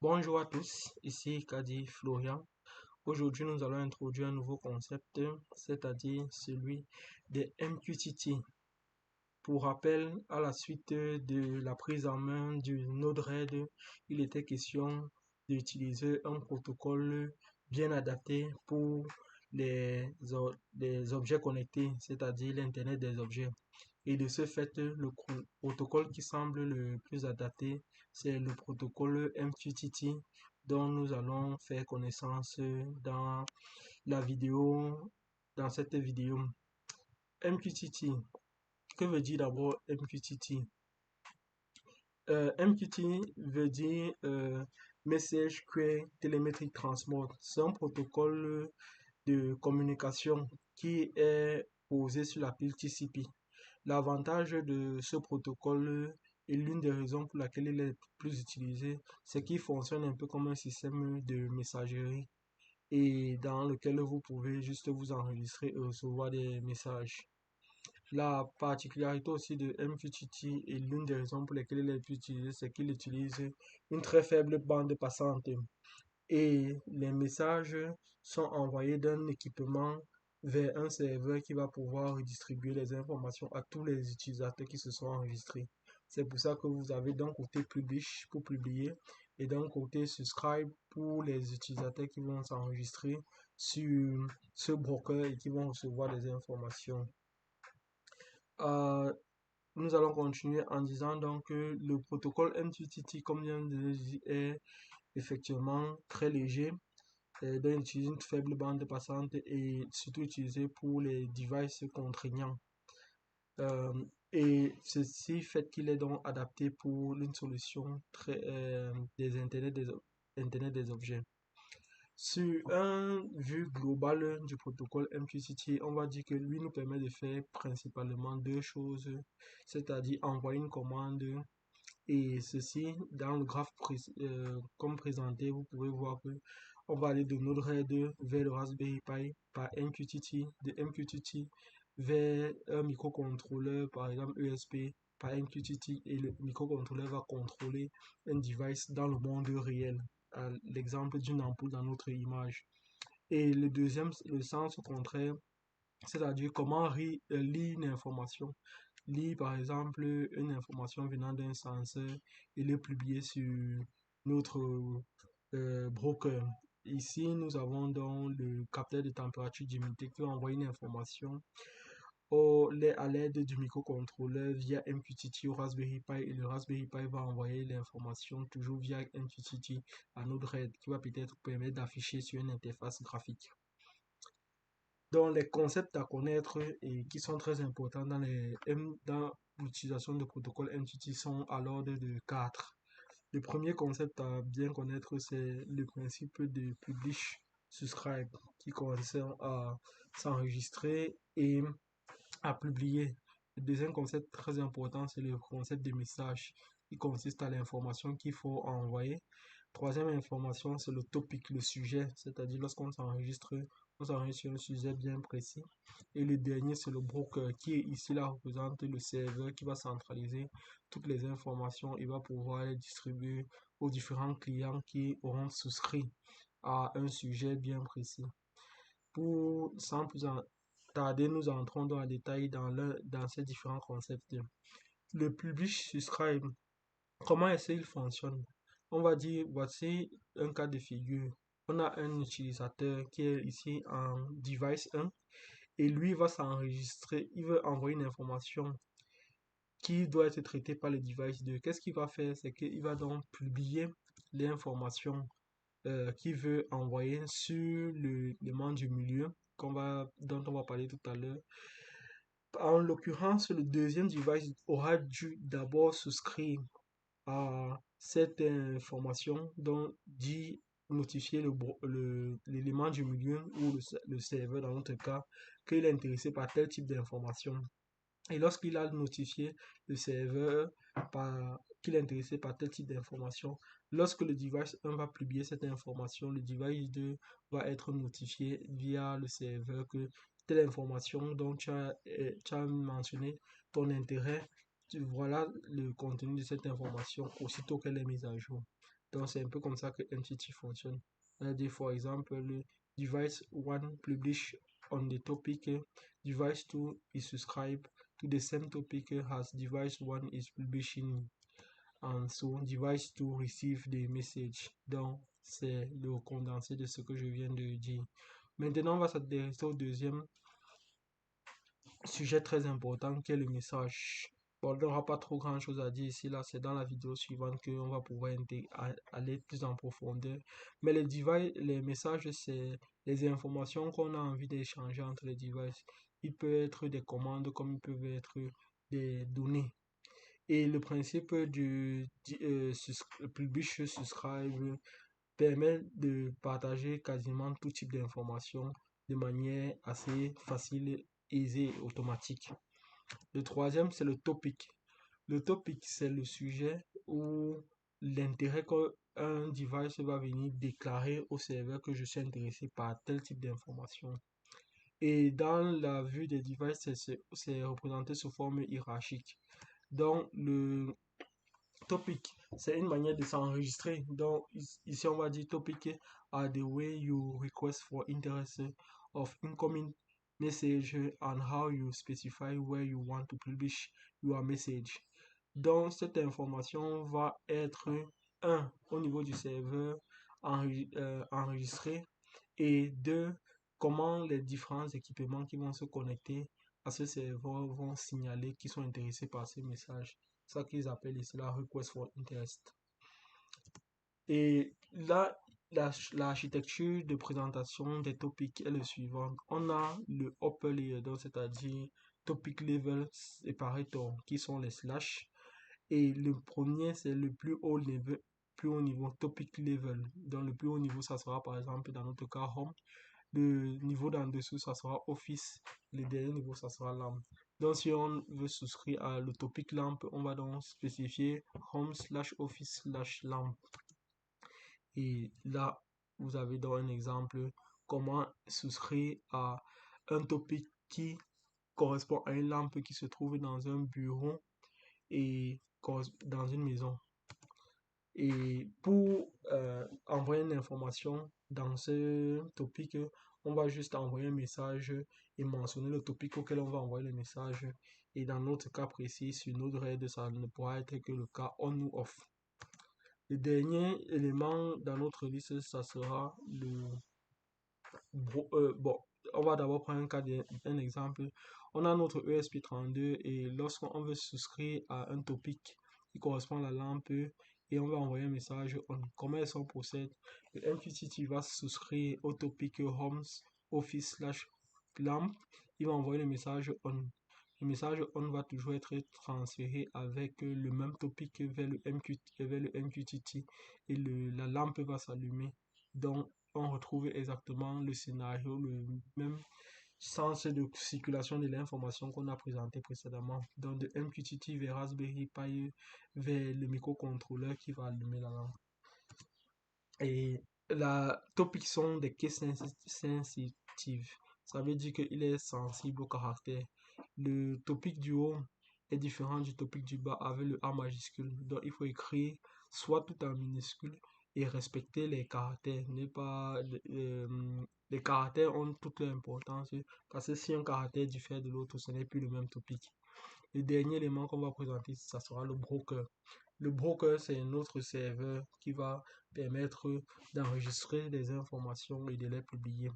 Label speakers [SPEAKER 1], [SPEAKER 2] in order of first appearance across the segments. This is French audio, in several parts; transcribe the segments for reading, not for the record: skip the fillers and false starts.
[SPEAKER 1] Bonjour à tous, ici Kadi Florian. Aujourd'hui, nous allons introduire un nouveau concept, c'est-à-dire celui des MQTT. Pour rappel, à la suite de la prise en main du Node-RED, il était question d'utiliser un protocole bien adapté pour les objets connectés, c'est-à-dire l'Internet des objets. Et de ce fait, le protocole qui semble le plus adapté, c'est le protocole MQTT dont nous allons faire connaissance dans la vidéo, dans cette vidéo. MQTT, que veut dire d'abord MQTT? MQTT veut dire Message Query Telemetry Transport. C'est un protocole de communication qui est posé sur la pile TCP. L'avantage de ce protocole et l'une des raisons pour laquelle il est plus utilisé, c'est qu'il fonctionne un peu comme un système de messagerie et dans lequel vous pouvez juste vous enregistrer et recevoir des messages. La particularité aussi de MQTT et l'une des raisons pour lesquelles il est plus utilisé, c'est qu'il utilise une très faible bande passante et les messages sont envoyés d'un équipement vers un serveur qui va pouvoir redistribuer les informations à tous les utilisateurs qui se sont enregistrés. C'est pour ça que vous avez d'un côté Publish pour publier et d'un côté Subscribe pour les utilisateurs qui vont s'enregistrer sur ce broker et qui vont recevoir des informations. Euh, Nous allons continuer en disant donc que le protocole MQTT, comme vient de le dire, est effectivement très léger, donc il utilise une faible bande passante et surtout utilisé pour les devices contraignants. Euh, et ceci fait qu'il est donc adapté pour une solution des Internet des objets. Sur un vue globale du protocole MQTT, on va dire que lui nous permet de faire principalement deux choses, c'est-à-dire envoyer une commande et ceci, dans le graphe comme présenté, vous pouvez voir que on va aller de Node-RED vers le Raspberry Pi par MQTT, de MQTT vers un microcontrôleur, par exemple ESP, par MQTT, et le microcontrôleur va contrôler un device dans le monde réel, l'exemple d'une ampoule dans notre image. Et le deuxième, le sens contraire, c'est-à-dire comment lire une information. Lire par exemple une information venant d'un senseur et le publier sur notre broker. Ici, nous avons donc le capteur de température d'humidité qui va envoyer une information à l'aide du microcontrôleur via MQTT au Raspberry Pi et le Raspberry Pi va envoyer l'information toujours via MQTT à Node-RED qui va peut-être permettre d'afficher sur une interface graphique. Donc, les concepts à connaître et qui sont très importants dans l'utilisation de protocoles MQTT sont à l'ordre de 4. Le premier concept à bien connaître, c'est le principe de publish subscribe qui concerne à s'enregistrer et à publier. Le deuxième concept très important, c'est le concept de message qui consiste à l'information qu'il faut envoyer. Troisième information, c'est le topic, le sujet, c'est-à-dire lorsqu'on s'enregistre, on s'enregistre sur un sujet bien précis. Et le dernier, c'est le broker qui est ici là représente le serveur qui va centraliser toutes les informations et va pouvoir les distribuer aux différents clients qui auront souscrit à un sujet bien précis. Sans plus en tarder, nous entrons dans le détail dans ces différents concepts. Le publish subscribe, comment est-ce qu'il fonctionne? On va dire, voici un cas de figure. On a un utilisateur qui est ici en device 1 et lui va s'enregistrer, il veut envoyer une information qui doit être traitée par le device 2. Qu'est-ce qu'il va faire? C'est qu'il va donc publier l'information qu'il veut envoyer sur l'élément du milieu dont on va parler tout à l'heure. En l'occurrence, le deuxième device aura dû d'abord souscrire à cette information dont dit notifier l'élément du milieu ou le serveur dans notre cas qu'il est intéressé par tel type d'information. Et lorsqu'il a notifié le serveur qu'il est intéressé par tel type d'information, lorsque le device 1 va publier cette information, le device 2 va être notifié via le serveur que telle information dont tu as mentionné ton intérêt, voilà le contenu de cette information aussitôt qu'elle est mise à jour. Donc, c'est un peu comme ça que MQTT fonctionne. C'est-à-dire, for example, le device 1 publish on the topic, device 2 is subscribe to the same topic as device 1 is publishing, and so device 2 receive the message. Donc, c'est le condensé de ce que je viens de dire. Maintenant, on va s'intéresser au deuxième sujet très important qui est le message. Bon, il n'y aura pas trop grand chose à dire ici, là, c'est dans la vidéo suivante qu'on va pouvoir aller plus en profondeur. Mais les messages, c'est les informations qu'on a envie d'échanger entre les devices. Ils peuvent être des commandes comme ils peuvent être des données. Et le principe du publish subscribe permet de partager quasiment tout type d'informations de manière assez facile, aisée et automatique. Le troisième, c'est le topic. Le topic, c'est le sujet ou l'intérêt qu'un device va venir déclarer au serveur que je suis intéressé par tel type d'information. Et dans la vue des devices, c'est représenté sous forme hiérarchique. Donc, le topic, c'est une manière de s'enregistrer. Donc, ici, on va dire topic are the way you request for interest of incoming message and how you specify where you want to publish your message. Donc, cette information va être, au niveau du serveur enregistrée, et deux, comment les différents équipements qui vont se connecter à ce serveur vont signaler qu'ils sont intéressés par ces messages. C'est ça qu'ils appellent ici la request for interest. Et là, l'architecture de présentation des topics est le suivant. On a le upper layer, c'est-à-dire topic level separator, qui sont les slash. Et le premier, c'est le plus haut niveau, topic level. Dans le plus haut niveau, ça sera par exemple dans notre cas home. Le niveau d'en dessous, ça sera office. Le dernier niveau, ça sera lamp. Donc, si on veut souscrire à le topic lamp, on va donc spécifier home/office/lamp. Et là, vous avez donc un exemple comment souscrire à un topic qui correspond à une lampe qui se trouve dans un bureau et dans une maison. Et pour envoyer une information dans ce topic, on va juste envoyer un message et mentionner le topic auquel on va envoyer le message. Et dans notre cas précis, sur notre RAID, ça ne pourra être que le cas on ou off. Le dernier élément dans notre liste, ça sera le... bon, on va d'abord prendre un exemple. On a notre ESP32 et lorsqu'on veut souscrire à un topic qui correspond à la lampe et on va envoyer un message on. Comment est-ce qu'on procède? Le MQTT va souscrire au topic Homes Office/lamp. Il va envoyer le message on. Le message on va toujours être transféré avec le même topic vers le MQTT et la lampe va s'allumer. Donc, on retrouve exactement le scénario, le même sens de circulation de l'information qu'on a présenté précédemment. Donc, de MQTT vers Raspberry Pi vers le microcontrôleur qui va allumer la lampe. Et la topic sont des cases sensitives. Ça veut dire qu'il est sensible au caractère. Le topic du haut est différent du topic du bas avec le A majuscule. Donc, il faut écrire soit tout en minuscule et respecter les caractères. Les caractères ont toute leur importance parce que si un caractère diffère de l'autre, ce n'est plus le même topic. Le dernier élément qu'on va présenter, ça sera le broker. Le broker, c'est un autre serveur qui va permettre d'enregistrer des informations et de les publier.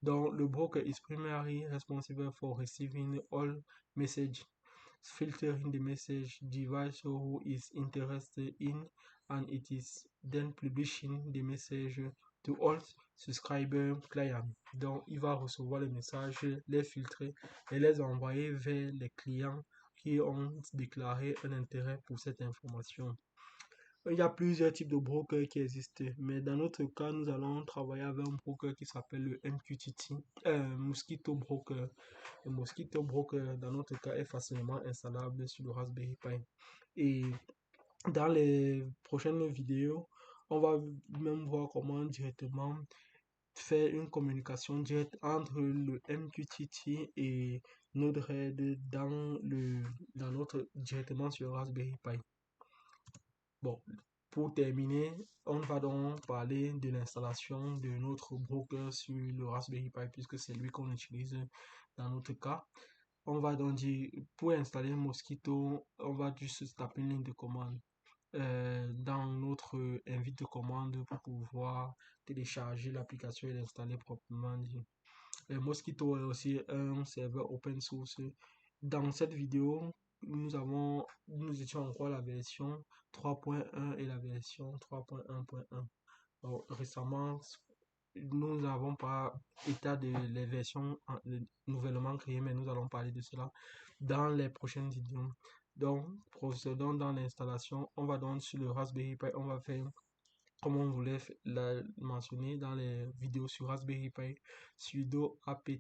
[SPEAKER 1] Donc, le broker is primarily responsible for receiving all messages, filtering the message device who is interested in, and it is then publishing the message to all subscriber clients. Donc, il va recevoir les messages, les filtrer et les envoyer vers les clients qui ont déclaré un intérêt pour cette information. Il y a plusieurs types de brokers qui existent, mais dans notre cas, nous allons travailler avec un broker qui s'appelle le MQTT, Mosquito Broker. Le Mosquito Broker, dans notre cas, est facilement installable sur le Raspberry Pi. Et dans les prochaines vidéos, on va même voir comment directement faire une communication directe entre le MQTT et Node-RED directement sur le Raspberry Pi. Bon, Pour terminer, on va donc parler de l'installation de notre broker sur le Raspberry Pi puisque c'est lui qu'on utilise dans notre cas. On va donc dire, pour installer Mosquito, on va juste taper une ligne de commande dans notre invite de commande pour pouvoir télécharger l'application et l'installer proprement dit. Mosquito est aussi un serveur open source. Dans cette vidéo, nous étions encore à la version 3.1 et la version 3.1.1. Récemment, nous n'avons pas état de les versions nouvellement créées, mais nous allons parler de cela dans les prochaines vidéos. Donc, procédons dans l'installation. On va donc sur le Raspberry Pi, on va faire comme on voulait la mentionner dans les vidéos sur Raspberry Pi, sudo apt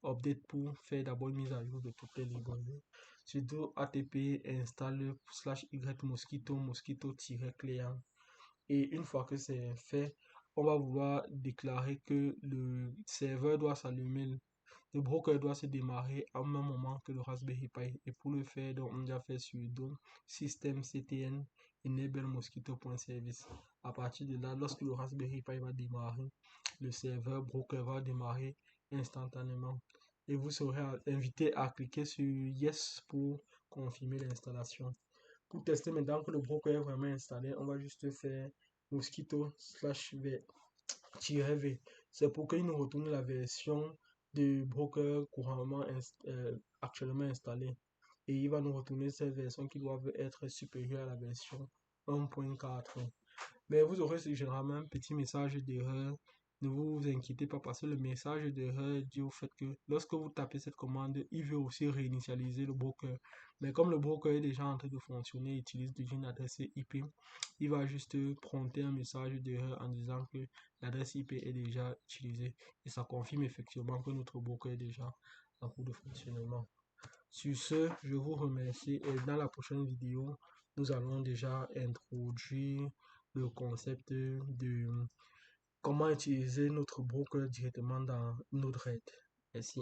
[SPEAKER 1] update pour faire d'abord une mise à jour de toutes les librairies. Sudo atp installe /y mosquito-client. Et une fois que c'est fait, on va vouloir déclarer que le serveur doit s'allumer, le broker doit se démarrer au même moment que le Raspberry Pi. Et pour le faire, donc, on a fait sudo systemctl enable mosquito.service. À partir de là, lorsque le Raspberry Pi va démarrer, le serveur broker va démarrer instantanément. Et vous serez invité à cliquer sur Yes pour confirmer l'installation. Pour tester maintenant que le broker est vraiment installé, on va juste faire mosquito/v-v. C'est pour qu'il nous retourne la version du broker couramment actuellement installée. Et il va nous retourner cette version qui doit être supérieure à la version 1.4. Mais vous aurez généralement un petit message d'erreur. Ne vous inquiétez pas parce que le message d'erreur est dû au fait que lorsque vous tapez cette commande, il veut aussi réinitialiser le broker. Mais comme le broker est déjà en train de fonctionner, il utilise déjà une adresse IP, il va juste prompter un message d'erreur en disant que l'adresse IP est déjà utilisée. Et ça confirme effectivement que notre broker est déjà en cours de fonctionnement. Sur ce, je vous remercie et dans la prochaine vidéo, nous allons déjà introduire le concept de comment utiliser notre broker directement dans Node-RED. Merci.